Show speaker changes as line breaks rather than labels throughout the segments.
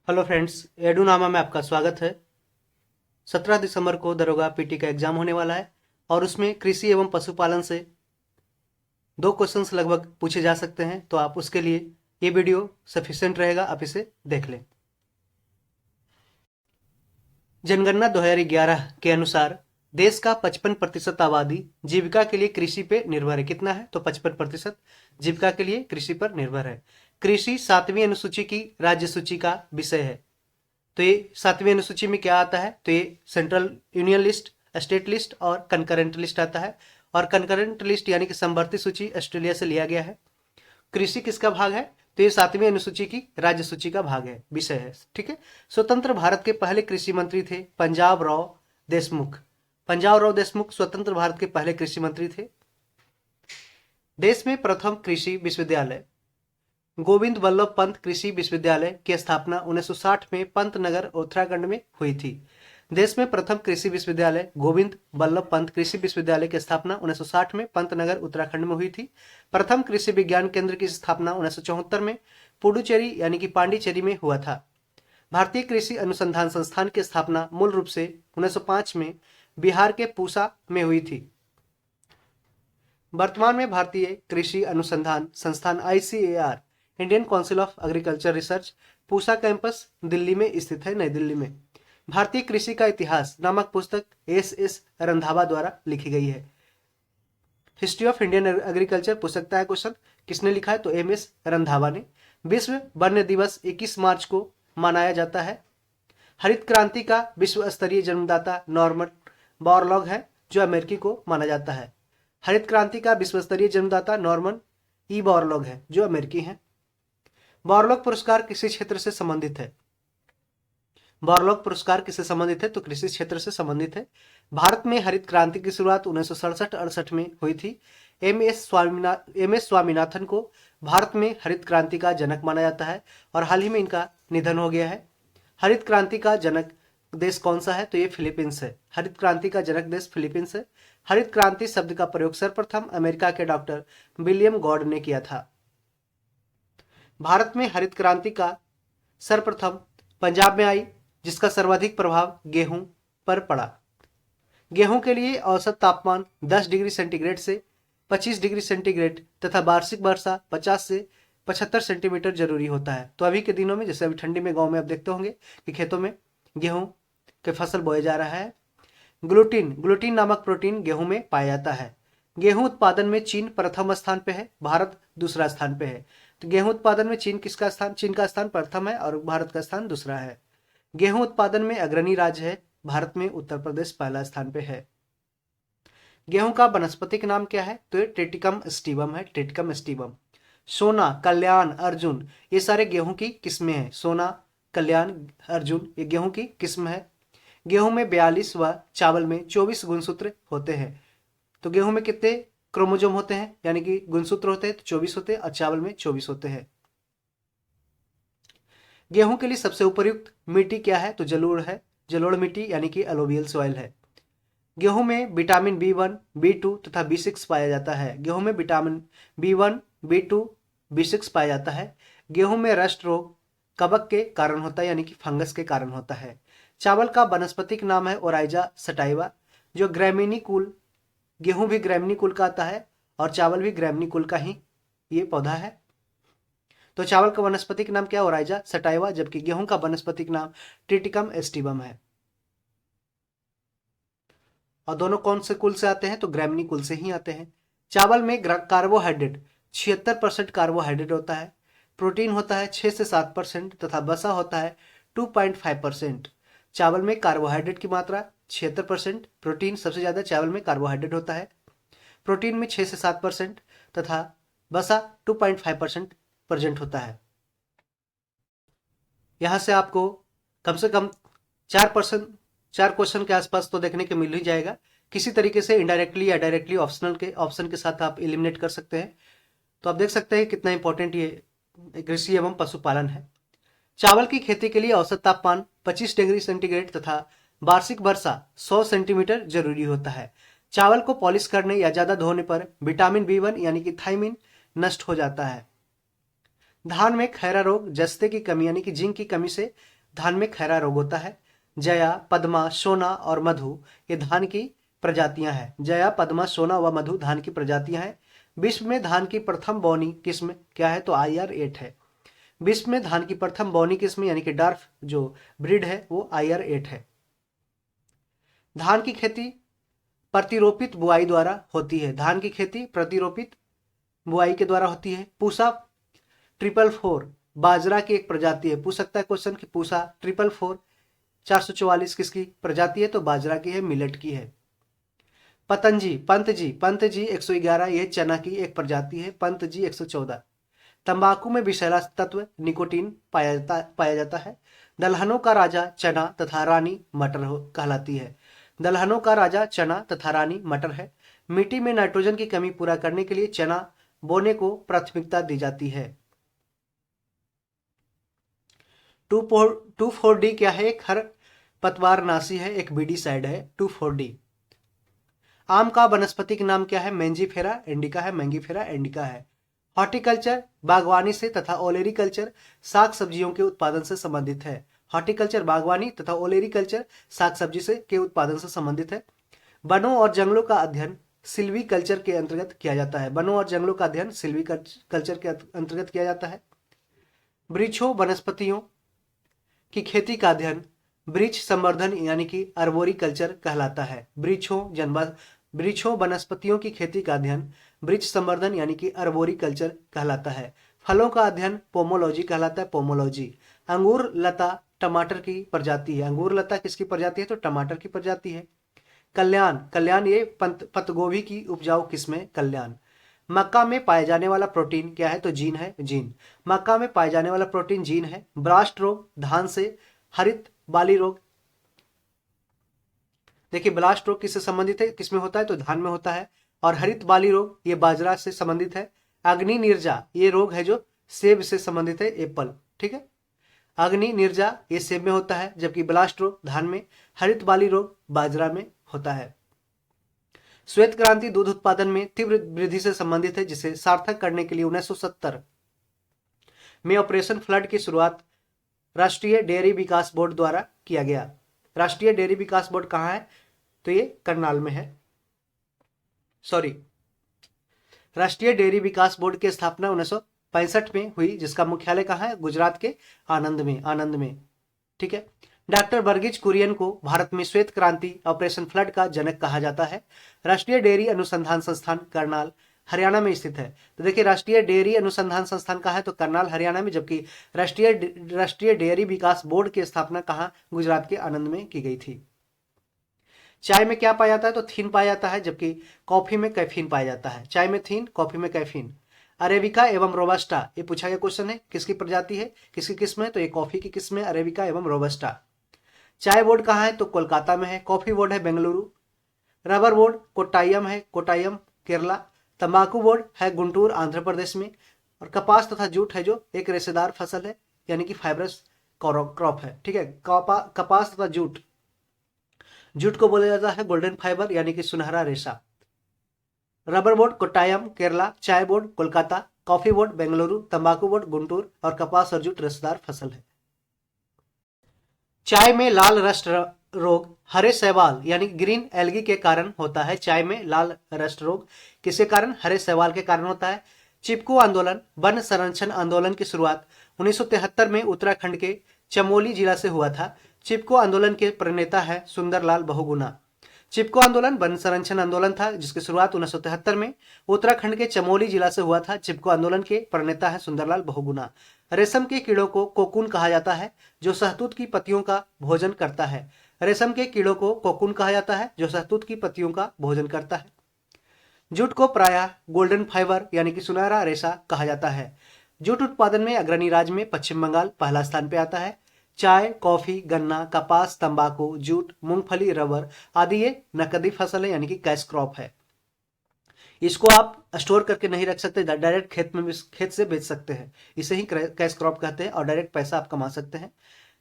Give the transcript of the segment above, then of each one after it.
Hello friends, एडूनामा में आपका स्वागत है। 17 दिसंबर को दरोगा पीटी का एग्जाम होने वाला है और उसमें कृषि एवं पशुपालन से 2 क्वेश्चंस लगभग पूछे जा सकते हैं, तो आप उसके लिए ये वीडियो सफिशिएंट रहेगा, आप इसे देख लें। जनगणना 2011 के अनुसार देश का 55% आबादी जीविका के लिए कृषि पे निर्भर है। कितना है? तो 55% जीविका के लिए कृषि पर निर्भर है। कृषि 7वीं अनुसूची की राज्य सूची का विषय है। तो ये 7वीं अनुसूची में क्या आता है? तो ये central union list, state list और कंकरेंट लिस्ट आता है। और कंकरेंट लिस्ट यानी कि समवर्ती सूची ऑस्ट्रेलिया से लिया गया है। कृषि किसका भाग है? तो ये 7वीं अनुसूची की राज्य सूची का भाग है, विषय है। ठीक है। स्वतंत्र भारत के पहले कृषि मंत्री थे पंजाब राव देशमुख। पंजाब राव देशमुख स्वतंत्र भारत के पहले कृषि मंत्री थे। देश में प्रथम कृषि विश्वविद्यालय गोविंद वल्लभ पंत कृषि विश्वविद्यालय की स्थापना 1960 में पंतनगर उत्तराखंड में हुई थी। देश में प्रथम कृषि विश्वविद्यालय गोविंद वल्लभ पंत कृषि विश्वविद्यालय की स्थापना 1960 में पंतनगर उत्तराखंड में हुई थी। प्रथम कृषि विज्ञान केंद्र की स्थापना 1974 में पुडुचेरी यानी कि पांडिचेरी में हुआ था। भारतीय कृषि अनुसंधान संस्थान की स्थापना मूल रूप से 1905 में बिहार के पूसा में हुई थी। वर्तमान में भारतीय कृषि अनुसंधान संस्थान ICAR Indian council of agriculture research Pusa campus Delhi में स्थित है, नई दिल्ली में। भारतीय कृषि का इतिहास नामक पुस्तक SS रंधावा द्वारा लिखी गई है। हिस्ट्री ऑफ इंडियन एग्रीकल्चर पूछता है क्वेश्चन, किसने लिखा है? तो MS रंधावा ने। विश्व वन्य दिवस 21 मार्च को मनाया जाता है। हरित क्रांति का विश्व स्तरीय जन्मदाता नॉर्मन बोरलॉग है, जो अमेरिकी को माना जाता है। हरित क्रांति का विश्व स्तरीय जन्मदाता नॉर्मन बोरलॉग है, जो अमेरिकी हैं। बोरलॉग पुरस्कार किसी क्षेत्र से संबंधित है? बोरलॉग पुरस्कार किससे संबंधित है? तो कृषि क्षेत्र से संबंधित है। भारत में हरित क्रांति की शुरुआत 1967-68 में हुई थी। MS स्वामीनाथन को भारत में हरित क्रांति का जनक माना जाता है और हाल ही में इनका निधन हो गया है। हरित क्रांति का जनक देश कौन सा है? तो ये फिलीपींस है। हरित क्रांति का जनक देश फिलीपींस है। हरित क्रांति शब्द का प्रयोग सर्वप्रथम अमेरिका के डॉक्टर विलियम गॉड ने किया था। भारत में हरित क्रांति का सर्वप्रथम पंजाब में आई, जिसका सर्वाधिक प्रभाव गेहूं पर पड़ा। गेहूं के लिए औसत तापमान 10 डिग्री सेंटीग्रेड से 25 डिग्री सेंटीग्रेड तथा वार्षिक वर्षा 50 से 75 सेंटीमीटर जरूरी होता है। तो अभी के दिनों में, जैसे अभी ठंडी में गांव में आप देखते होंगे कि खेतों में गेहूं के फसल बोया जा रहा है। ग्लूटीन नामक प्रोटीन गेहूं में पाया जाता है। गेहूं उत्पादन में चीन प्रथम स्थान पे है, भारत दूसरा स्थान पे है। तो गेहूं उत्पादन में चीन का स्थान प्रथम है और भारत का स्थान दूसरा है। गेहूं उत्पादन में अग्रणी राज्य है, भारत में उत्तर प्रदेश पहला स्थान पे है। गेहूं का वनस्पतिक नाम क्या है? तो ये ट्रिटिकम स्टीबम है, ट्रिटिकम स्टीबम। सोना, कल्याण, अर्जुन, ये सारे गेहूं की किस्में हैं। सोना, कल्याण, अर्जुन, ये गेहूं की किस्म है। गेहूं में 42 व चावल में 24 गुणसूत्र होते हैं। तो गेहूं में कितने क्रोमोजोम होते हैं, यानी कि गुणसूत्र होते हैं? तो 24 होते हैं और चावल में 24 होते हैं। गेहूं के लिए सबसे उपयुक्त मिट्टी क्या है? तो जलोढ़ है, जलोढ़ मिट्टी यानी कि एलोवियल सॉइल है। गेहूं में विटामिन B1, B2 तथा B6 पाया जाता है। गेहूं में विटामिन B1, B2, B6 पाया जाता है। गेहूं में रस्ट रोग कवक के कारण होता है, यानी कि फंगस के कारण होता है। चावल का वनस्पतिक नाम है ओराइजा सटाइवा, जो ग्रैमीनी कुल, गेहूं भी ग्रैमीनी कुल का आता है और चावल भी ग्रैमीनी कुल का ही ये पौधा है। तो चावल का वनस्पतिक नाम क्या है? ओराइजा सटाइवा, जबकि गेहूं का वनस्पतिक नाम ट्रिटिकम एस्टिबम है। और दोनों कौन से कुल से आते हैं? तो ग्रैमीनी कुल से ही आते हैं। चावल में कार्बोहाइड्रेट 76% कार्बोहाइड्रेट होता है। प्रोटीन होता है 6 से 7% तथा वसा होता है 2.5%। चावल में कार्बोहाइड्रेट की मात्रा 76%, प्रोटीन सबसे ज्यादा चावल में कार्बोहाइड्रेट होता है। प्रोटीन में 6 से 7% तथा वसा 2.5% प्रेजेंट होता है। यहां से आपको कम से कम 4 क्वेश्चन के आसपास तो देखने को मिल ही जाएगा। किसी तरीके से इनडायरेक्टली या डायरेक्टली ऑप्शन के साथ आप एलिमिनेट कर सकते हैं। तो आप देख सकते हैं कितना इंपॉर्टेंट ये कृषि एवं पशुपालन है। चावल की खेती के लिए औसत तापमान 25 डिग्री सेंटीग्रेड तथा वार्षिक वर्षा 100 सेंटीमीटर जरूरी होता है। चावल को पॉलिश करने या ज्यादा धोने पर विटामिन B1 यानी कि थाइमिन नष्ट हो जाता है। धान में खैरा रोग जस्ते की कमी यानी कि जिंक की कमी से धान में खैरा रोग होता है। जया, पद्मा, सोना और मधु ये धान की प्रजातियां हैं। जया, पद्मा, सोना व मधु धान की प्रजातियां हैं। विश्व में धान की प्रथम बौनी किस्म क्या है? तो IR8 है। विश्व में धान की प्रथम बौनी किस्म यानी कि डार्फ जो ब्रीड है वो IR8 है। धान की खेती प्रतिरोपित बुआई द्वारा होती है। धान की खेती प्रतिरोपित बुआई के द्वारा होती है। पूसा 444 बाजरा की एक प्रजाति है। पूछ सकता है क्वेश्चन कि पूसा 444 444 किसकी प्रजाति है? तो बाजरा की है, मिलेट की है। पंतजी 111 यह चना की एक प्रजाति है। पंतजी 114। तंबाकू में विषैला तत्व निकोटीन पाया जाता है। दलहनों का राजा चना तथा रानी मटर कहलाती है। दलहनों का राजा चना तथा रानी मटर है। मिट्टी में नाइट्रोजन की कमी पूरा करने के लिए चना बोने को प्राथमिकता दी जाती है। 2,4-D क्या है? एक खर पतवारनाशी है, एक बीडीसाइड है 2,4-D। आम का वनस्पतिक नाम क्या है? मैंजीफेरा इंडिका है, मैंगीफेरा इंडिका है। हॉर्टिकल्चर बागवानी से तथा ओलेरीकल्चर साग सब्जियों के उत्पादन से संबंधित है। हॉर्टिकल्चर बागवानी तथा ओलेरीकल्चर साग सब्जी से के उत्पादन से संबंधित है। वनों और जंगलों का अध्ययन सिल्वीकल्चर के अंतर्गत किया जाता है। वनों और जंगलों का अध्ययन सिल्वीकल्चर के अंतर्गत किया जाता है। वृक्षों वनस्पतियों की खेती का अध्ययन वृक्ष संवर्धन यानी कि अर्बोरिकल्चर कहलाता है। वृक्षों वनस्पतियों की खेती का अध्ययन वृक्ष संवर्धन यानी कि अर्बोरिकल्चर कहलाता है। फलों का अध्ययन पोमोलॉजी कहलाता है, पोमोलॉजी। अंगूर लता टमाटर की प्रजाति है। अंगूर लता किसकी प्रजाति है? तो टमाटर की प्रजाति है। कल्याण ये पत्तगोभी की उपजाऊ किस्म है, कल्याण। मक्का में पाए जाने वाला प्रोटीन क्या है? तो जीन है, जीन। मक्का में पाए जाने वाला प्रोटीन जीन है। ब्लास्ट रोग धान से हरित बाली रोग। देखिए ब्लास्ट रोग किससे संबंधित है? किसमें होता है? तो धान में होता है। और हरित बाली रोग ये बाजरा से संबंधित है। अग्नि निर्जा ये रोग है जो सेब से संबंधित है, एप्पल। ठीक है, अग्नि निर्जा ये सेब में होता है, जबकि ब्लास्ट रोग धान में, हरित बाली रोग बाजरा में होता है। श्वेत क्रांति दूध उत्पादन में तीव्र वृद्धि से संबंधित है, जिसे सार्थक करने के लिए 1970 में ऑपरेशन फ्लड की शुरुआत राष्ट्रीय डेयरी विकास बोर्ड द्वारा किया गया। राष्ट्रीय डेयरी विकास बोर्ड कहाँ है? तो ये करनाल में है। राष्ट्रीय डेयरी विकास बोर्ड की स्थापना 1965 में हुई, जिसका मुख्यालय कहाँ है? गुजरात के आनंद में। ठीक है। डॉक्टर वर्गीज कुरियन को भारत में श्वेत क्रांति ऑपरेशन फ्लड का जनक कहा जाता है। राष्ट्रीय डेयरी अनुसंधान संस्थान करनाल हरियाणा में स्थित है। तो देखिए राष्ट्रीय डेयरी अनुसंधान संस्थान कहाँ है? तो करनाल हरियाणा में, जबकि राष्ट्रीय डेयरी विकास बोर्ड की स्थापना कहाँ? गुजरात के आनंद में की गई थी। चाय में क्या पाया जाता है? तो थीन पाया जाता है, जबकि कॉफी में कैफीन पाया जाता है। चाय में थीन, कॉफी में कैफीन। अरेबिका एवं रोबस्टा ये पूछा गया क्वेश्चन है, किसकी प्रजाति है, किसकी किस्म है? तो ये कॉफी की किस्म है, अरेबिका एवं रोबस्टा। चाय बोर्ड कहाँ है? तो कोलकाता में है। कॉफी बोर्ड है बेंगलुरु। रबर बोर्ड कोट्टायम है, कोट्टायम केरला। तंबाकू बोर्ड है गुंटूर आंध्र प्रदेश में। और कपास तथा जूट है जो एक रेशेदार फसल है, यानी कि फाइब्रस क्रॉप है। ठीक है, कपास तथा जूट को बोला जाता है गोल्डन फाइबर यानी कि सुनहरा रेशा। रबर बोर्ड कोट्टायम केरला, चाय board Kolkata, coffee board Bengaluru, तंबाकू बोर्ड गुंटूर और कपास और जूट रेशेदार फसल है। चाय में लाल रस्ट रोग हरे शैवाल यानी ग्रीन एल्गी के कारण होता है। चाय में लाल रस्ट रोग किसके कारण? हरे शैवाल के कारण होता है। चिपको आंदोलन वन संरक्षण आंदोलन की शुरुआत 1973 में उत्तराखंड के चमोली जिला से हुआ था। चिपको आंदोलन के प्रणेता है सुंदरलाल बहुगुणा। चिपको आंदोलन वन संरक्षण आंदोलन था, जिसकी शुरुआत 1973 में उत्तराखंड के चमोली जिला से हुआ था। चिपको आंदोलन के प्रणेता है सुंदरलाल बहुगुणा। रेशम के कीड़ों को कोकून कहा जाता है, जो शहतूत की पत्तियों का भोजन करता है। रेशम के कीड़ों को कोकून कहा जाता है, जो शहतूत की पत्तियों का भोजन करता है। जूट को प्रायः गोल्डन फाइबर यानी कि सुनहरा रेशा कहा जाता है। जूट उत्पादन में अग्रणी राज्य में पश्चिम बंगाल पहला स्थान पे आता है। चाय, कॉफी, गन्ना, कपास, तंबाकू, जूट, मूंगफली, रबर आदि ये नकदी फसल है यानी कि कैश क्रॉप है। इसको आप स्टोर करके नहीं रख सकते, डायरेक्ट खेत से बेच सकते हैं, इसे ही कैश क्रॉप कहते हैं और डायरेक्ट पैसा आप कमा सकते हैं।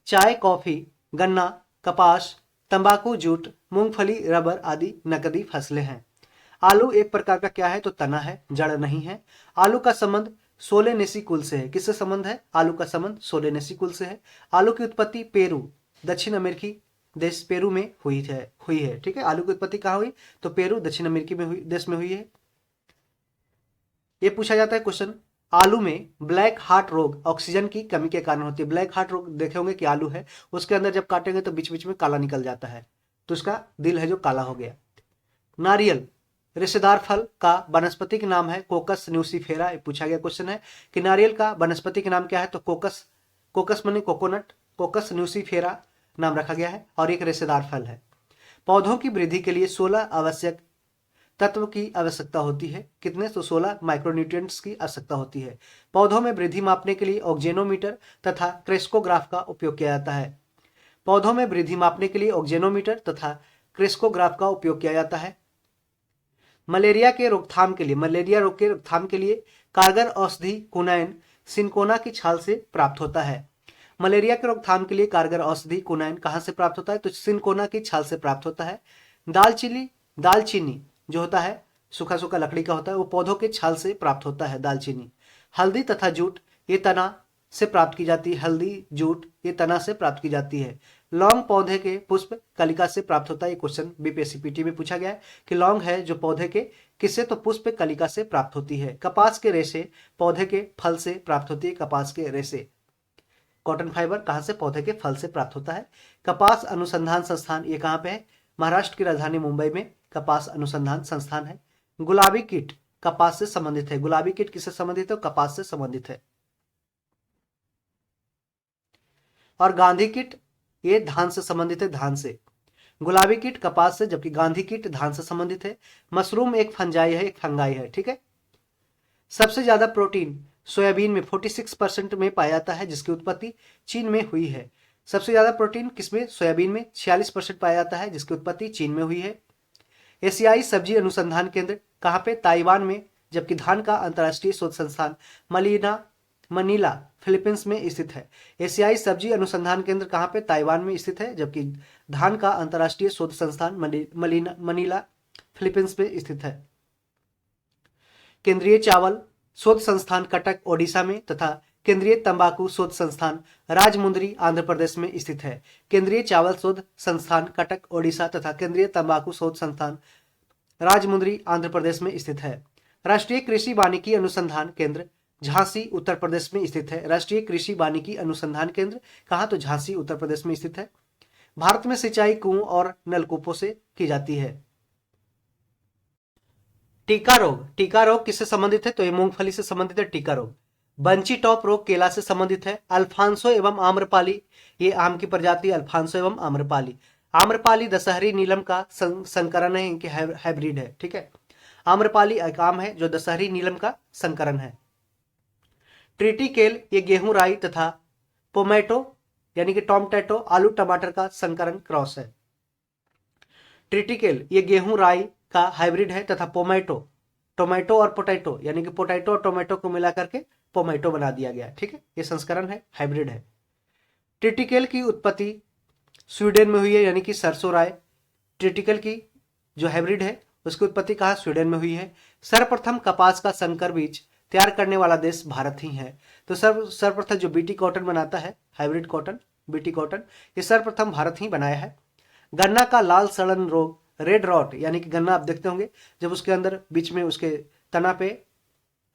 चाय, कॉफी, गन्ना, कपास, तंबाकू, जूट, मूंगफली, रबर आदि नकदी फसलें हैं। आलू एक प्रकार का क्या है? तो तना है, जड़ नहीं है। आलू का संबंध सोलेनेसी कुल से है। किससे संबंध है? आलू का संबंध सोलेनेसी कुल से है। आलू की उत्पत्ति पेरू, दक्षिण अमेरिकी देश पेरू में हुई है। ठीक है, आलू की उत्पत्ति कहाँ हुई? तो पेरू, दक्षिण अमेरिकी में हुई, देश में हुई है। ये पूछा जाता है क्वेश्चन, आलू में ब्लैक हार्ट रोग ऑक्सीजन की कमी के कारण होती है। ब्लैक हार्ट रोग देखे होंगे कि आलू है, उसके अंदर जब काटेंगे तो बीच बीच में काला निकल जाता है, तो उसका दिल है जो काला हो गया। नारियल रेशेदार फल का वनस्पतिक नाम है कोकस न्यूसीफेरा। पूछा गया क्वेश्चन है कि नारियल का वनस्पतिक नाम क्या है? तो कोकस माने कोकोनट, कोकस न्यूसीफेरा नाम रखा गया है और एक रेशेदार फल है। पौधों की वृद्धि के लिए 16 आवश्यक तत्व की आवश्यकता होती है। कितने? तो 16 माइक्रोन्यूट्रिएंट्स की आवश्यकता होती है। पौधों में वृद्धि मापने के लिए ऑक्जेनोमीटर तथा क्रेस्कोग्राफ का उपयोग किया जाता है। पौधों में वृद्धि मापने के लिए ऑक्जेनोमीटर तथा क्रेस्कोग्राफ का उपयोग किया जाता है। मलेरिया रोग के रोकथाम के लिए कारगर औषधि कुनैन सिनकोना की छाल से प्राप्त होता है। मलेरिया के रोकथाम के लिए कारगर औषधि कुनैन कहाँ से प्राप्त होता है? तो सिनकोना की छाल से प्राप्त होता है। दालचीनी जो होता है सूखा सूखा लकड़ी का होता है, वो पौधों के छाल से प्राप्त होता है दालचीनी। हल्दी तथा जूट ये तना से प्राप्त की जाती है। हल्दी जूट ये तना से प्राप्त की जाती है। लौंग पौधे के पुष्प कलिका से प्राप्त होता है। ये क्वेश्चन बीपीएससी में पूछा गया है कि लौंग है जो पौधे के किससे? तो पुष्प कलिका से प्राप्त होती है। कपास के रेशे पौधे के फल से प्राप्त होती है। कपास के रेशे, कॉटन फाइबर कहाँ से? पौधे के फल से प्राप्त होता है। कपास अनुसंधान संस्थान ये कहाँ पे है? महाराष्ट्र की राजधानी मुंबई में कपास अनुसंधान संस्थान है। गुलाबी कीट कपास से संबंधित है। गुलाबी कीट किससे संबंधित है? कपास से संबंधित है। और गांधी कीट ये धान से संबंधित है, धान से। गुलाबी कीट कपास से, जबकि गांधी कीट धान से संबंधित है। मशरूम एक फंजाई है, एक फंगाई है। ठीक है। सबसे ज्यादा प्रोटीन सोयाबीन में 46% में पाया जाता है, जिसकी उत्पत्ति चीन में हुई है। सबसे ज्यादा प्रोटीन किसमें? सोयाबीन में 46% पाया जाता है, जिसकी उत्पत्ति चीन में हुई है। एशियाई सब्जी अनुसंधान केंद्र कहाँ पे? ताइवान में, जबकि धान का अंतर्राष्ट्रीय शोध संस्थान मनीला फिलीपींस में स्थित है। एशियाई सब्जी अनुसंधान केंद्र कहाँ पे? ताइवान में स्थित है, जबकि धान का अंतर्राष्ट्रीय शोध संस्थान मनीला फिलीपींस में स्थित है। केंद्रीय चावल शोध संस्थान कटक ओडिशा में तथा केंद्रीय तंबाकू शोध संस्थान राजमुंदरी आंध्र प्रदेश में स्थित है। केंद्रीय चावल शोध संस्थान कटक ओडिशा तथा केंद्रीय तंबाकू शोध संस्थान राजमुंदरी आंध्र प्रदेश में स्थित है। राष्ट्रीय कृषि वानिकी अनुसंधान केंद्र झांसी उत्तर प्रदेश में स्थित है। राष्ट्रीय कृषि वानिकी अनुसंधान केंद्र कहाँ? तो झांसी उत्तर प्रदेश में स्थित है। भारत में सिंचाई कुओं और नलकूपों से की जाती है। टीका रोग किससे संबंधित है? तो ये मूंगफली से संबंधित है टीका रोग। बंची टॉप रोग केला से संबंधित है। अल्फांसो एवं आम्रपाली ये आम की प्रजाति अल्फांसो एवं आम्रपाली। आम्रपाली दशहरी नीलम का संकरण है, इनके हाइब्रिड है। ठीक है, आम्रपाली एक आम है जो दशहरी नीलम का संकरण है। ट्रिटिकेल ये गेहूं राई तथा पोमैटो यानी कि टोमटैटो आलू टमाटर का संकरण क्रॉस है। ट्रिटिकेल ये गेहूं राई का हाइब्रिड है तथा टोमेटो और पोटैटो यानी कि पोटैटो और टोमेटो को मिला करके पोमैटो बना दिया गया। ठीक है, ये संस्करण है, हाइब्रिड है। ट्रिटिकेल की उत्पत्ति स्वीडन में हुई है, यानी कि सरसों राय। ट्रिटिकेल की जो हाइब्रिड है उसकी उत्पत्ति कहाँ? स्वीडन में हुई है। सर्वप्रथम कपास का संकर बीज तैयार करने वाला देश भारत ही है। तो सर्वप्रथम जो बीटी कॉटन बनाता है, हाइब्रिड कॉटन, बीटी कॉटन, ये सर्वप्रथम भारत ही बनाया है। गन्ना का लाल सड़न रोग रेड रॉट यानी कि गन्ना आप देखते होंगे जब उसके अंदर बीच में उसके तना पे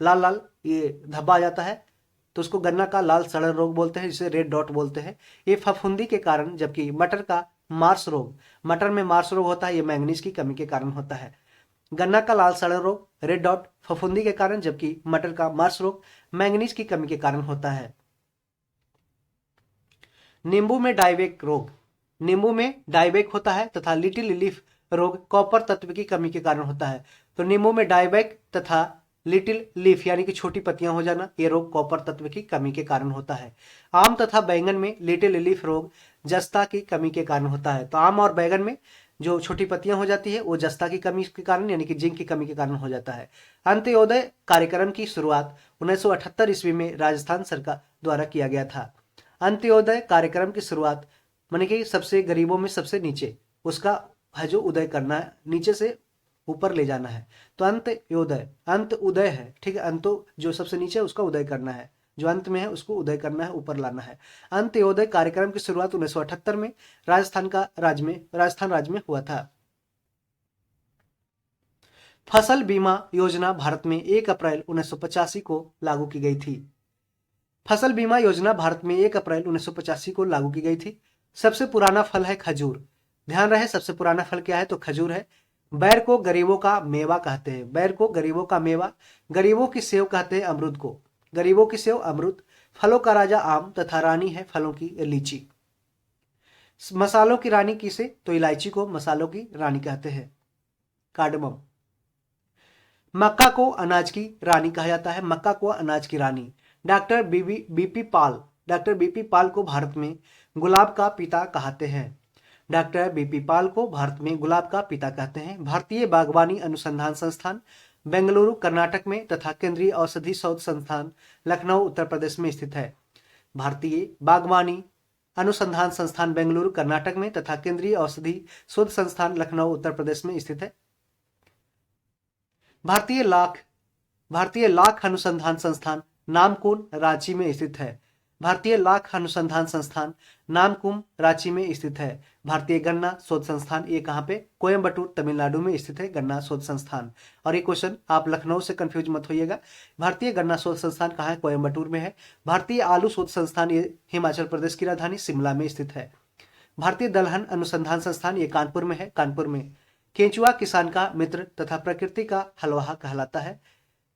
लाल लाल ये धब्बा आ जाता है तो उसको गन्ना का लाल सड़न रोग बोलते हैं, जिसे रेड डॉट बोलते हैं। ये फफूंदी के कारण, जबकि मटर का मार्स रोग, मटर में मार्स रोग होता है, ये मैंगनीज की कमी के कारण होता है। गन्ना का लाल सड़न रोग रेड डॉट फफूंदी के कारण, जबकि मटर का मार्स रोग मैंगनीज की कमी के कारण होता है। नींबू में डाइवेक रोग, नींबू में डाइवेक होता है तथा लिटिल लीफ रोग कॉपर तत्व की कमी के कारण होता है। तो नींबू में डाइवेक तथा लिटिल लीफ यानी कि छोटी पत्तियां हो जाना, ये रोग कॉपर तत्व की कमी के कारण होता है। आम तथा बैंगन में लिटिल लीफ रोग जस्ता की कमी के कारण होता है। तो आम और बैंगन में जो छोटी पत्तियां हो जाती है वो जस्ता की कमी के कारण यानी कि जिंक की कमी के कारण हो जाता है। अंत्योदय कार्यक्रम की शुरुआत 1978 ईस्वी में राजस्थान सरकार द्वारा किया गया था। अंत्योदय कार्यक्रम की शुरुआत माने कि सबसे गरीबों में सबसे नीचे उसका है जो उदय करना है, नीचे से ऊपर ले जाना है। तो अंत्योदय, अंत उदय है, ठीक है, अंतो जो सबसे नीचे है उसका उदय करना है, जो अंत में है उसको उदय करना है, ऊपर लाना है। अंत्योदय कार्यक्रम की शुरुआत 1978 में राजस्थान राज्य में हुआ था। फसल बीमा योजना भारत में 1 अप्रैल 1985 को लागू की गई थी। फसल बीमा योजना भारत में 1 अप्रैल 1985 को लागू की गई थी। सबसे पुराना फल है खजूर। ध्यान रहे सबसे पुराना फल क्या है, तो खजूर है। बैर को गरीबों का मेवा कहते हैं, बैर को गरीबों का मेवा। गरीबों की सेव कहते हैं अमरूद को, गरीबों की सेव अमरूद। फलों का राजा आम तथा रानी है फलों की लीची। मसालों की रानी किसे, तो इलायची को मसालों की रानी कहते हैं। कार्डमम। मक्का को अनाज की रानी कहा जाता है, मक्का को अनाज की रानी। डॉक्टर बीपी पाल को भारत में गुलाब का पिता कहते हैं। डॉक्टर बीपी पाल को भारत में गुलाब का पिता कहते हैं। भारतीय बागवानी अनुसंधान संस्थान बेंगलुरु कर्नाटक में तथा केंद्रीय औषधि शोध संस्थान लखनऊ उत्तर प्रदेश में स्थित है। भारतीय बागवानी अनुसंधान संस्थान बेंगलुरु कर्नाटक में तथा केंद्रीय औषधि शोध संस्थान लखनऊ उत्तर प्रदेश में स्थित है। भारतीय लाख अनुसंधान संस्थान नामकुम रांची में स्थित है। भारतीय लाख अनुसंधान संस्थान नामकुम रांची में स्थित है। भारतीय गन्ना शोध संस्थान ये कहाँ पे, कोयम्बटूर तमिलनाडु में स्थित है गन्ना शोध संस्थान। और ये क्वेश्चन आप लखनऊ से कंफ्यूज मत होइएगा। भारतीय गन्ना शोध संस्थान कहाँ है, कोयम्बटूर में है। भारतीय आलू शोध संस्थान ये हिमाचल प्रदेश की राजधानी शिमला में स्थित है। भारतीय दलहन अनुसंधान संस्थान ये कानपुर में है, कानपुर में। केंचुआ किसान का मित्र तथा प्रकृति का हलवाहा कहलाता है।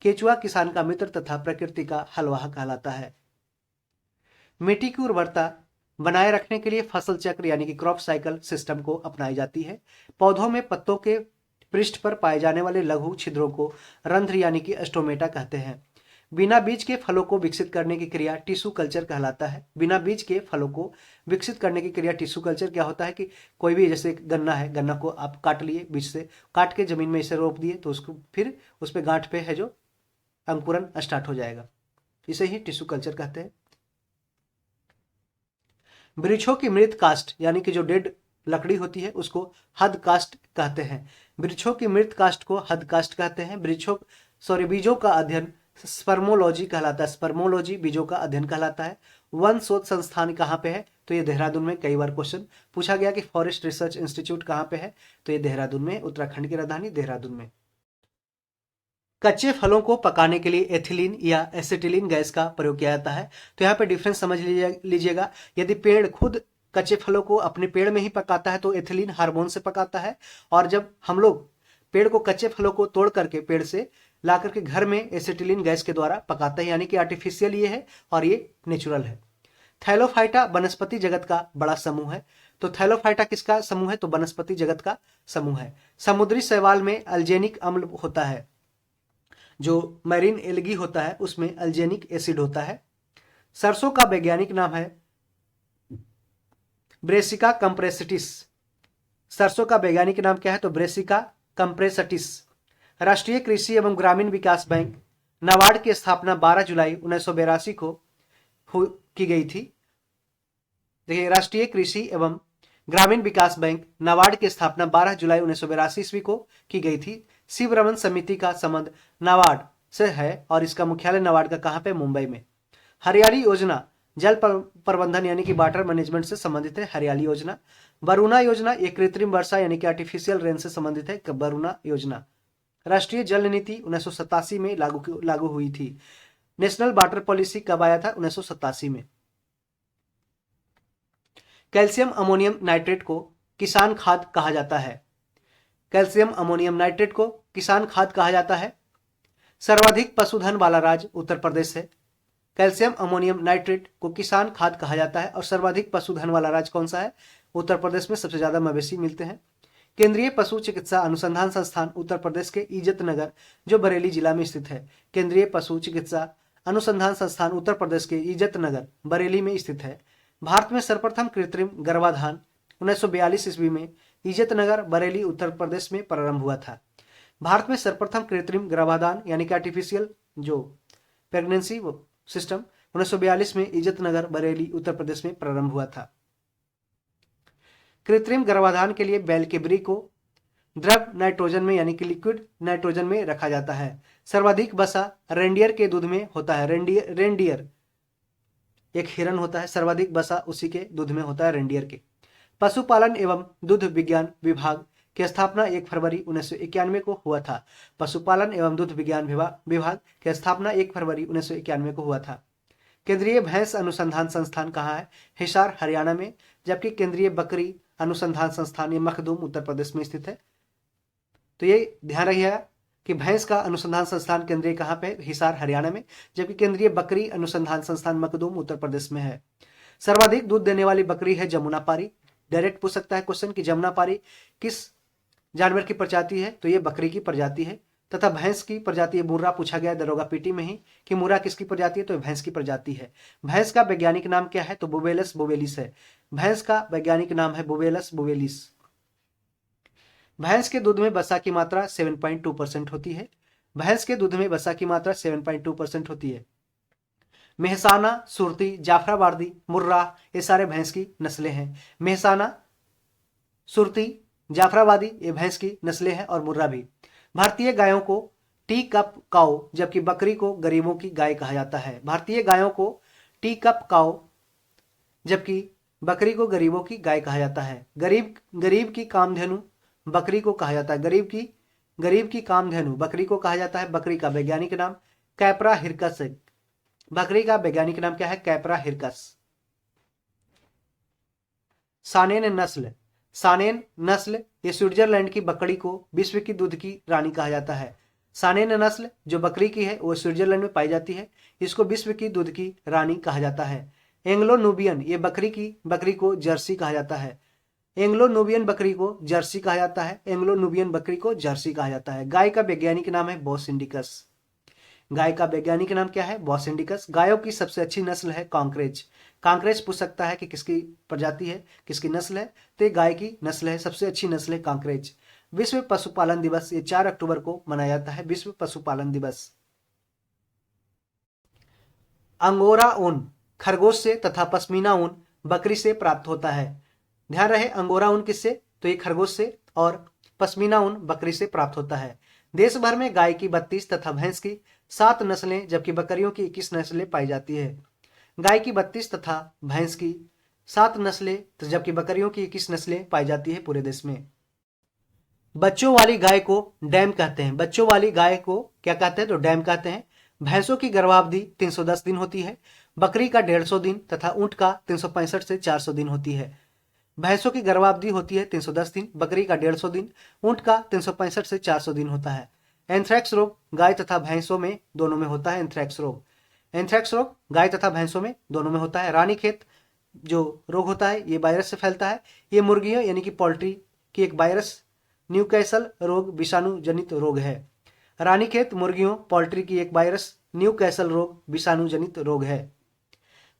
केंचुआ किसान का मित्र तथा प्रकृति का हलवाहा कहलाता है। मिट्टी की उर्वरता बनाए रखने के लिए फसल चक्र यानी कि क्रॉप साइकिल सिस्टम को अपनाई जाती है। पौधों में पत्तों के पृष्ठ पर पाए जाने वाले लघु छिद्रों को रंध्र यानी कि स्टोमेटा कहते हैं। बिना बीज के फलों को विकसित करने की क्रिया टिश्यू कल्चर कहलाता है। बिना बीज के फलों को विकसित करने की क्रिया टिश्यू कल्चर क्या होता है कि कोई भी जैसे गन्ना है, गन्ना को आप काट लिए, बीज से काट के जमीन में इसे रोप दिए तो उसको फिर उस पे गांठ पे है जो अंकुरन स्टार्ट हो जाएगा, इसे ही टिश्यू कल्चर कहते हैं। वृक्षों की मृत कास्ट यानी कि जो डेड लकड़ी होती है उसको हद कास्ट कहते हैं। वृक्षों की मृत कास्ट को हद कास्ट कहते हैं। बीजों का अध्ययन स्पर्मोलॉजी कहलाता है। स्पर्मोलॉजी बीजों का अध्ययन कहलाता है। वन शोध संस्थान कहाँ पे है, तो ये देहरादून में। कई बार क्वेश्चन पूछा गया कि फॉरेस्ट रिसर्च इंस्टीट्यूट कहाँ पे है, तो ये देहरादून में, उत्तराखंड की राजधानी देहरादून में। कच्चे फलों को पकाने के लिए एथिलीन या एसिटिलीन गैस का प्रयोग किया जाता है। तो यहाँ पे डिफरेंस समझ लीजिएगा। यदि पेड़ खुद कच्चे फलों को अपने पेड़ में ही पकाता है तो एथिलीन हार्मोन से पकाता है, और जब हम लोग पेड़ को कच्चे फलों को तोड़ करके पेड़ से ला करके घर में एसिटिलीन गैस के द्वारा पकाते हैं, यानी कि आर्टिफिशियल ये है और ये नेचुरल है। थैलोफाइटा वनस्पति जगत का बड़ा समूह है। तो थैलोफाइटा किसका समूह है, तो वनस्पति जगत का समूह है। समुद्री शैवाल में अल्जेनिक अम्ल होता है, जो मैरीन एल्गी होता है उसमें अल्जेनिक एसिड होता है। सरसों का वैज्ञानिक नाम है ब्रेसिका कंप्रेसिटिस। सरसों का वैज्ञानिक नाम क्या है, तो ब्रेसिका कंप्रेसटिस। राष्ट्रीय कृषि एवं ग्रामीण विकास बैंक नाबार्ड की स्थापना 12 जुलाई 1982 को की गई थी। देखिए, राष्ट्रीय कृषि एवं ग्रामीण विकास बैंक नाबार्ड की स्थापना 12 जुलाई 1982 ईस्वी को की गई थी। शिव रमन समिति का संबंध नाबार्ड से है और इसका मुख्यालय नाबार्ड का कहाँ पे, मुंबई में। हरियाली योजना जल प्रबंधन यानी कि वाटर मैनेजमेंट से संबंधित है, हरियाली योजना। वरुणा योजना एक कृत्रिम वर्षा यानी कि आर्टिफिशियल रेन से संबंधित है, वरुणा योजना। राष्ट्रीय जल नीति 1987 में लागू हुई थी। नेशनल वाटर पॉलिसी कब आया था, 1987 में। कैल्शियम अमोनियम नाइट्रेट को किसान खाद कहा जाता है। कैल्शियम अमोनियम नाइट्रेट को किसान खाद कहा जाता है। सर्वाधिक पशुधन वाला राज्य उत्तर प्रदेश है। कैल्शियम अमोनियम नाइट्रेट को किसान खाद कहा जाता है। और सर्वाधिक पशुधन वाला राज्य कौन सा है, उत्तर प्रदेश में सबसे ज्यादा मवेशी मिलते हैं। केंद्रीय पशु चिकित्सा अनुसंधान संस्थान उत्तर प्रदेश के इज्जतनगर जो बरेली जिला में स्थित है। केंद्रीय पशु चिकित्सा अनुसंधान संस्थान उत्तर प्रदेश के इज्जतनगर बरेली में स्थित है। भारत में सर्वप्रथम कृत्रिम गर्भाधान 1942 ईस्वी में इज्जतनगर बरेली उत्तर प्रदेश में प्रारंभ हुआ था। भारत में सर्वप्रथम कृत्रिम गर्भाधान यानी कि आर्टिफिशियल जो प्रेगनेंसी सिस्टम 1942 में इज्जतनगर बरेली उत्तर प्रदेश में प्रारंभ हुआ था। कृत्रिम गर्भाधान के लिए बैल के ब्री को द्रव नाइट्रोजन में यानी कि लिक्विड नाइट्रोजन में रखा जाता है। सर्वाधिक वसा रेंडियर के दूध में होता है। रेंडियर एक हिरन होता है, सर्वाधिक वसा उसी के दूध में होता है, रेंडियर के। पशुपालन एवं दुग्ध विज्ञान विभाग की स्थापना 1 फरवरी 1991 को हुआ था। पशुपालन एवं दुग्ध विज्ञान विभाग की स्थापना 1 फरवरी 1991 को हुआ था। केंद्रीय भैंस अनुसंधान संस्थान कहाँ है? हिसार हरियाणा में। जबकि केंद्रीय बकरी अनुसंधान संस्थान ये मखदूम उत्तर प्रदेश में स्थित है। तो ये ध्यान रखिएगा कि भैंस का अनुसंधान संस्थान केंद्रीय कहाँ पे? हिसार हरियाणा में। जबकि केंद्रीय बकरी अनुसंधान संस्थान मखदूम उत्तर प्रदेश में है। सर्वाधिक दूध देने वाली बकरी है जमुनापारी। डायरेक्ट पूछ सकता है क्वेश्चन कि जमुनापारी किस जानवर की प्रजाति है? तो ये बकरी की प्रजाति है। तथा भैंस की प्रजाति है मुर्रा, पूछा गया दरोगा पीटी में ही कि मुर्रा किसकी प्रजाति है? तो भैंस की प्रजाति है। भैंस का वैज्ञानिक नाम क्या है? तो बुवेलस बुवेलिस है। भैंस का वैज्ञानिक नाम है बुवेलस बुवेलिस। भैंस के दूध में वसा की मात्रा 7.2% होती है। भैंस के दूध में वसा की मात्रा 7.2% होती है। मेहसाना, सुरती, जाफराबादी, मुर्रा ये सारे भैंस की नस्लें हैं। मेहसाना, सुरती, जाफराबादी ये भैंस की नस्लें हैं और मुर्रा भी। भारतीय गायों को टी कप काऊ जबकि बकरी को गरीबों की गाय कहा जाता है। भारतीय गायों को टी कप काऊ जबकि बकरी को गरीबों की गाय कहा जाता है। गरीब की कामधेनु बकरी को कहा जाता है। गरीब की कामधेनु बकरी को कहा जाता है। बकरी का वैज्ञानिक नाम कैपरा हिरकस है। बकरी का वैज्ञानिक नाम क्या है? कैपरा हिरकस। सानेन नस्ल ये स्विट्जरलैंड की बकरी को विश्व की दूध की रानी कहा जाता है। सानेन नस्ल जो बकरी की है वो स्विट्जरलैंड में पाई जाती है। इसको विश्व की दूध की रानी कहा जाता है। एंग्लो नूबियन ये बकरी को जर्सी कहा जाता है। एंग्लो नूबियन बकरी को जर्सी कहा जाता है। एंग्लो नूबियन बकरी को जर्सी कहा जाता है। गाय का वैज्ञानिक नाम है बॉस इंडिकस। गाय का वैज्ञानिक नाम क्या है? Bos indicus. गायों की सबसे अच्छी नस्ल है कांक्रेज। कांक्रेज पूछ सकता है कि किसकी प्रजाति है, किसकी नस्ल है? तो ये गाय की नस्ल है, सबसे अच्छी नस्ल है कांक्रेज। विश्व पशुपालन दिवस ये 4 अक्टूबर को मनाया जाता है। विश्व पशुपालन दिवस। अंगोरा ऊन खरगोश से तथा पश्मीना ऊन बकरी से प्राप्त होता है। ध्यान रहे अंगोरा ऊन किससे? तो ये खरगोश से और पश्मीना ऊन बकरी से प्राप्त होता है। देश भर में गाय की 32 तथा भैंस की 7 नस्लें जबकि बकरियों की 21 नस्लें पाई जाती है। गाय की 32 तथा भैंस की 7 नस्लें जबकि बकरियों की 21 नस्लें पाई जाती है पूरे देश में। बच्चों वाली गाय को डैम कहते हैं। बच्चों वाली गाय को क्या कहते हैं? तो डैम कहते हैं। भैंसों की गर्भावधि 310 दिन होती है। बकरी का 150 दिन तथा ऊंट का 365 से 400 दिन होती है। भैंसों की गर्भावधि होती है 310 दिन, बकरी का 150 दिन, ऊंट का 365 से 400 दिन होता है। एंथ्रैक्स रोग गाय तथा भैंसों में दोनों में होता है। एंथ्रैक्स रोग गाय तथा भैंसों में दोनों में होता है। रानीखेत जो रोग होता है ये वायरस से फैलता है। ये मुर्गियों यानी कि पोल्ट्री की एक वायरस न्यूकैसल रोग विषाणु जनित रोग है। रानीखेत मुर्गियों पोल्ट्री की एक वायरस न्यूकैसल रोग विषाणु जनित रोग है।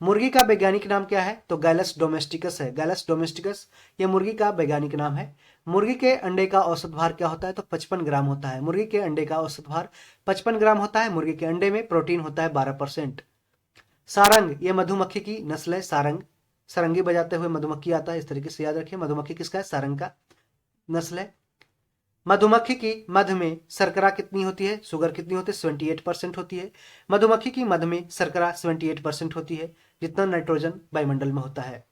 मुर्गी का वैज्ञानिक नाम क्या है? तो गैलस डोमेस्टिकस है। गैलस डोमेस्टिकस ये मुर्गी का वैज्ञानिक नाम है। मुर्गी के अंडे का औसत भार क्या होता है? तो 55 ग्राम होता है। मुर्गी के अंडे का औसत भार 55 ग्राम होता है। मुर्गी के अंडे में प्रोटीन होता है 12%। सारंग ये मधुमक्खी की नस्ल है। सारंगी बजाते हुए मधुमक्खी आता है, इस तरीके से याद रखिए। मधुमक्खी किसका है? सारंग का नस्ल है। मधुमक्खी की मध में शर्करा कितनी होती है? शुगर कितनी होती है? 78% होती है। मधुमक्खी की मध में शर्करा 78% होती है, जितना नाइट्रोजन वायुमंडल में होता है।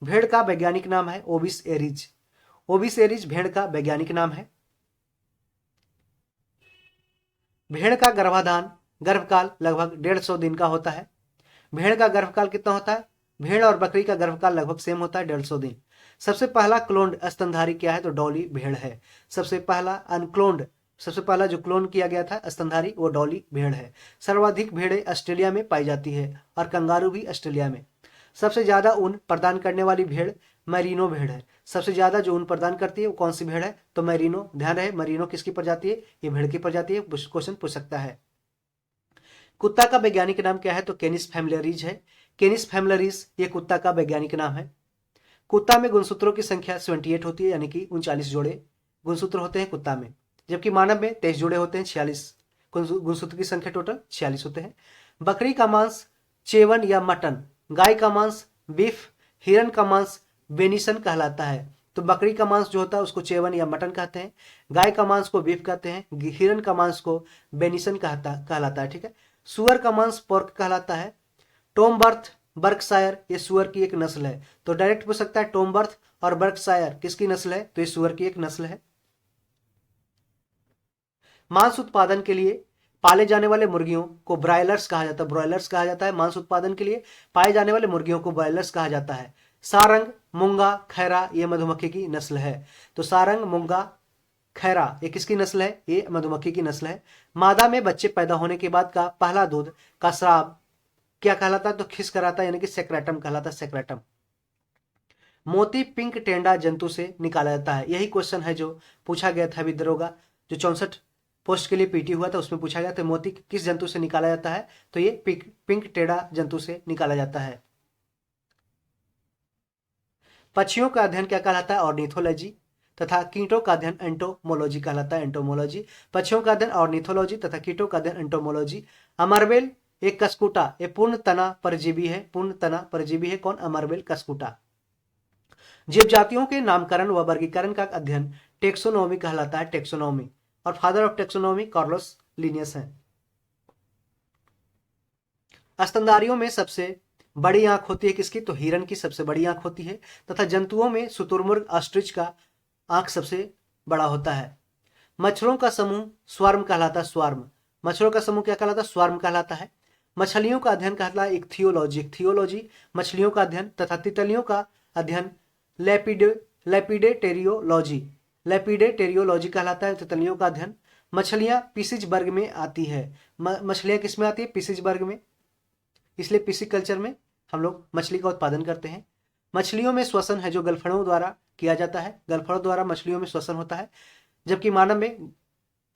भेड़ का वैज्ञानिक नाम है ओबिस एरिज। ओबिस एरिज भेड़ का वैज्ञानिक नाम है। भेड़ का गर्भकाल लगभग 150 दिन का होता है। भेड़ का गर्भकाल कितना होता है? भेड़ और बकरी का गर्भकाल लगभग सेम होता है, 150 दिन। सबसे पहला क्लोन्ड स्तनधारी क्या है? तो डॉली भेड़ है। सबसे पहला जो क्लोन किया गया था स्तनधारी वो डॉली भेड़ है। सर्वाधिक भेड़ें ऑस्ट्रेलिया में पाई जाती है और कंगारू भी ऑस्ट्रेलिया में। सबसे ज्यादा ऊन प्रदान करने वाली भेड़ मैरिनो भेड़ है। सबसे ज्यादा जो ऊन प्रदान करती है वो कौन सी भेड़ है? तो मैरिनो। ध्यान रहे मैरिनो किसकी प्रजाति है? ये भेड़ की प्रजाति है। क्वेश्चन पूछ सकता है। कुत्ता का वैज्ञानिक नाम क्या है? तो केनिस फैमिलियरीज है। केनिस फैमिलियरीज ये कुत्ता का वैज्ञानिक नाम है। कुत्ता में गुणसूत्रों की संख्या 78 होती है, यानी कि 39 जोड़े गुणसूत्र होते हैं कुत्ता में, जबकि मानव में 23 जोड़े होते हैं, 46 गुणसूत्र की संख्या टोटल 46 होते हैं। बकरी का मांस चेवन या मटन, गाय का मांस बीफ, हिरन का मांस वेनिसन कहलाता है। तो बकरी का मांस जो होता है उसको चेवन या मटन कहते हैं, गाय का मांस को बीफ कहते हैं, हिरन का मांस को बेनिसन कहलाता है। ठीक है, सुअर का मांस पोर्क कहलाता है। टोमबर्थ बर्कशायर ये सुअर की एक नस्ल है। तो डायरेक्ट पूछ सकता है टोमबर्थ और बर्कशायर किसकी नस्ल है, तो ये सुअर की एक नस्ल है। मांस उत्पादन के लिए पाले जाने वाले मुर्गियों को ब्रायलर्स कहा जाता है, ब्रॉयलर्स कहा जाता है। मांस उत्पादन के लिए पाए जाने वाले मुर्गियों को ब्रॉयलर्स कहा जाता है। सारंग, मूंगा, खैरा ये मधुमक्खी की नस्ल है। तो सारंग, मूंगा, खैरा ये किसकी नस्ल है, ये मधुमक्खी की नस्ल है। मादा में बच्चे पैदा होने के बाद का पहला दूध का स्राव क्या कहलाता है, तो खिस कराता है, यानी कि सेक्रेटम कहलाता है, सेक्रेटम। मोती पिंक टेंडा जंतु से निकाला जाता है। यही क्वेश्चन है जो पूछा गया था अभी दरोगा जो 64 पोस्ट के लिए पीटी हुआ था, उसमें पूछा गया था मोती किस जंतु से निकाला जाता है, तो ये पिंक टेंडा जंतु से निकाला जाता है। पक्षियों का अध्ययन क्या कहलाता है, ऑर्निथोलॉजी, तथा कीटों का अध्ययन एंटोमोलॉजी कहलाता है, एंटोमोलॉजी। पक्षियों का अध्ययन ऑर्निथोलॉजी तथा कीटों का अध्ययन एंटोमोलॉजी। अमरबेल एक कस्कुटा ये पूर्ण तना परजीवी है, पूर्ण तना परजीवी है। कौन, अमरबेल कस्कुटा। जीव जातियों के नामकरण व वर्गीकरण का अध्ययन टेक्सोनोमी कहलाता है, टेक्सोनोमी। और father of taxonomy Carlos Linnaeus है। स्तनधारियों में सबसे बड़ी आंख होती है किसकी, तो हिरन की सबसे बड़ी आंख होती है। तथा जंतुओं में शुतुरमुर्ग ऑस्ट्रिच का आंख सबसे बड़ा होता है। मच्छरों का समूह स्वार्म कहलाता है, स्वार्म। मच्छरों का समूह क्या कहलाता है, स्वार्म कहलाता है। मछलियों का अध्ययन कहलाता है इक्थियोलॉजी, इक्थियोलॉजी मछलियों का अध्ययन। तथा तितलियों का अध्ययन लेपिडेटेरियोलॉजी, लेपिडेटेरियोलॉजी कहलाता है तितलियों का अध्ययन। मछलियां पिसिज वर्ग में आती है, मछलियां किस में आती है, पिसिज वर्ग में, इसलिए पिसिकल्चर में हम लोग मछली का उत्पादन करते हैं। मछलियों में श्वसन है जो गलफड़ों द्वारा किया जाता है, गलफड़ों द्वारा मछलियों में श्वसन होता है। जबकि मानव में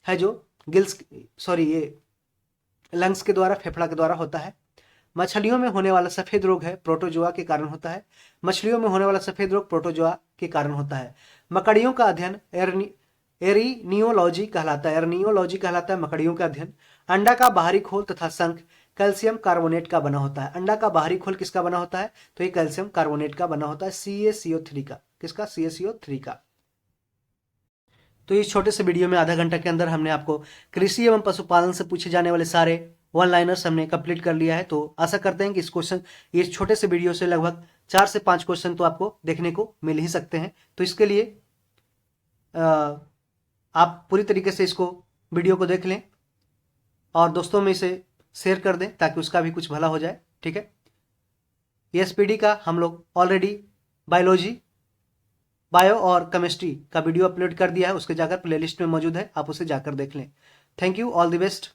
है जो ये लंग्स के द्वारा, फेफड़ा के द्वारा होता है। मछलियों में होने वाला सफेद रोग है प्रोटोजोआ के कारण होता है, मछलियों में होने वाला सफेद रोग प्रोटोजोआ के कारण होता है। मकड़ियों का अध्ययन एरिनियोलॉजी कहलाता है, एरिनियोलॉजी कहलाता है मकड़ियों का अध्ययन। अंडा का बाहरी खोल तथा शंख कैल्शियम कार्बोनेट का बना होता है। अंडा का बाहरी खोल किसका बना होता है, तो ये कैल्शियम कार्बोनेट का बना होता है, CaCO3 का, किसका, CaCO3 का। तो इस छोटे से वीडियो में आधा घंटा के अंदर हमने आपको कृषि एवं पशुपालन से पूछे जाने वाले सारे वन लाइनर्स हमने कंप्लीट कर लिया है। तो आशा करते हैं कि इस छोटे से वीडियो से लगभग 4 से 5 क्वेश्चन तो आपको देखने को मिल ही सकते हैं। तो इसके लिए आप पूरी तरीके से इसको वीडियो को देख लें और दोस्तों में इसे शेयर कर दें ताकि उसका भी कुछ भला हो जाए। ठीक है, SPD का हम लोग ऑलरेडी बायो और केमिस्ट्री का वीडियो अपलोड कर दिया है, उसके जाकर प्लेलिस्ट में मौजूद है, आप उसे जाकर देख लें। Thank you, all the best.